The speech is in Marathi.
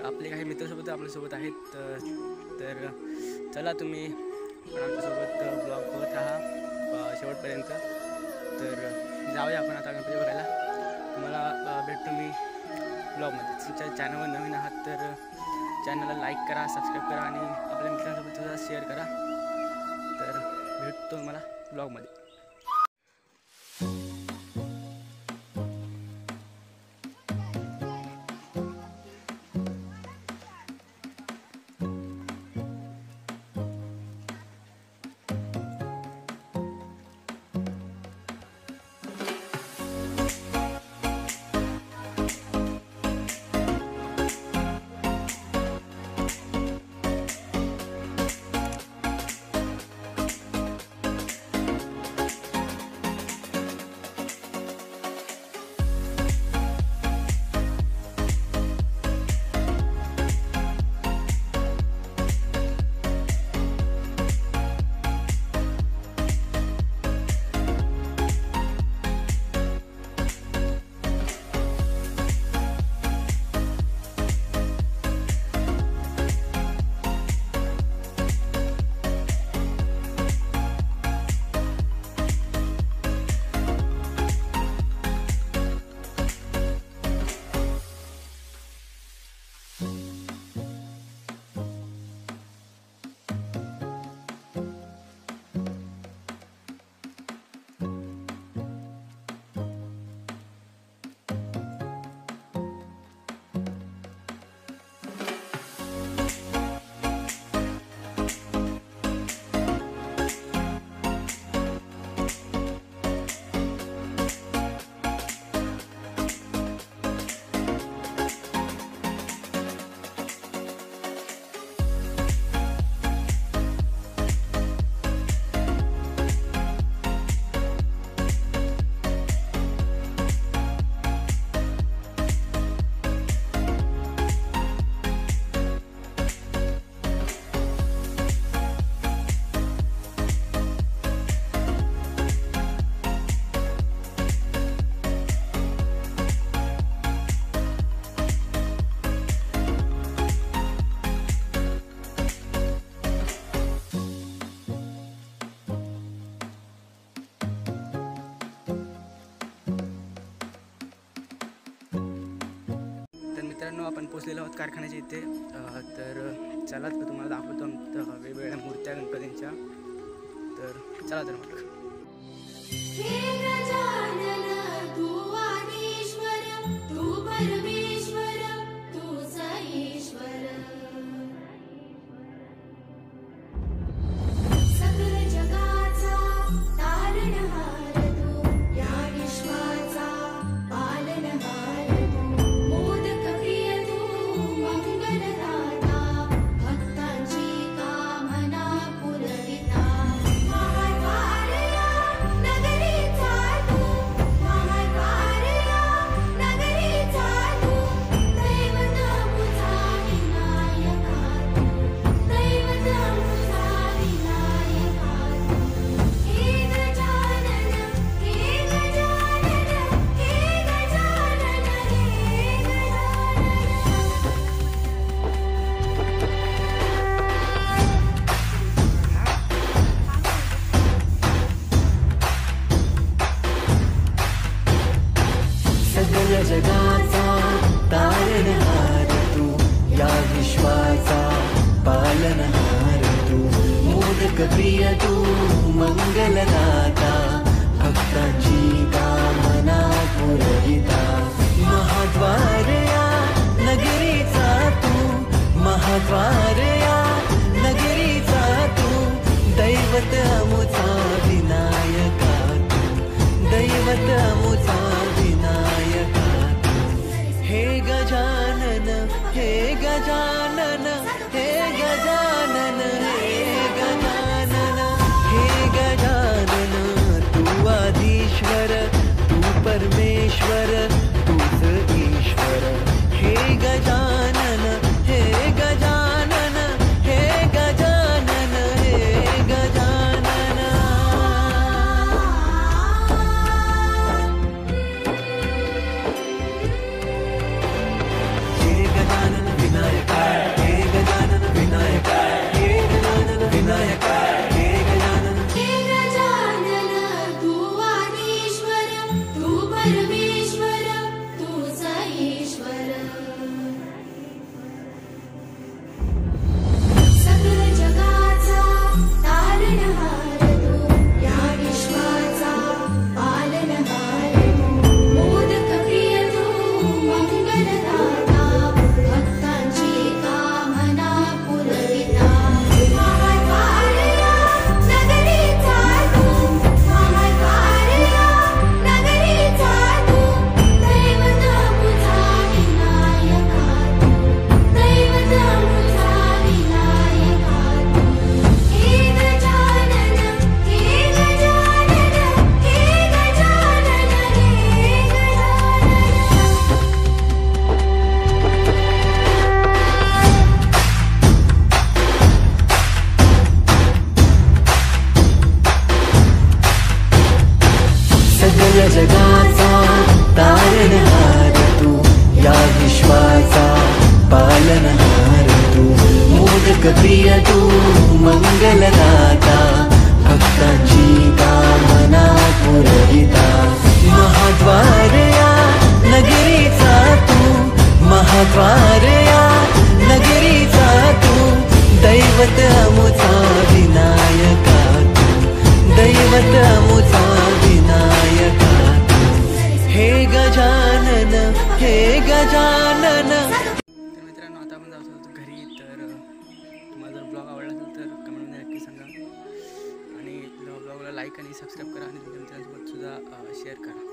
आपले काही मित्रसोबत आपल्यासोबत आहेत. तर चला तुम्ही पण आमच्यासोबत ब्लॉग बघत राहा शेवटपर्यंत. तर जाऊया आपण आता गणपती बघायला. तुम्हाला भेटतो मी ब्लॉगमध्ये. तुमच्या चॅनलवर नवीन आहात तर चॅनलला लाईक करा, सबस्क्राईब करा आणि आपल्या मित्रांसोबत सुद्धा शेअर करा. तर भेटतो मला ब्लॉगमध्ये. मित्रांनो, आपण पोचलेलो आहोत कारखान्याच्या इथे. तर चला तर तुम्हाला दाखवतो वेगवेगळ्या मूर्त्या गणपतींच्या. तर चला तर मग. जगाचा तारणहार तू, या विश्वाचा पालनहार तू, मोदक प्रिय तू, मंगलदाता, भक्तांची कामना पुरविता. महाद्वार या नगरीचा तू, महाद्वार या नगरीचा तू, दैवत अमुचा विनायका तू, दैवत अमुचा विनायका. हे गजानन, हे गजानन, हे गजानन, हे गजानन, हे गजानन. या नगरीचा तू दैवत अमुचा विनायका तू दैवत अमुचा विनायका तू हे गजानन हे गजानन. तर मित्रांनो आता आपण जाऊ घरी. तर तुम्हाला जर ब्लॉग आवडला असेल तर कमेंटमध्ये नक्की सांगा आणि ब्लॉगला लाईक आणि सबस्क्राईब करा आणि तुमच्या मित्रांसोबत सुद्धा शेअर करा.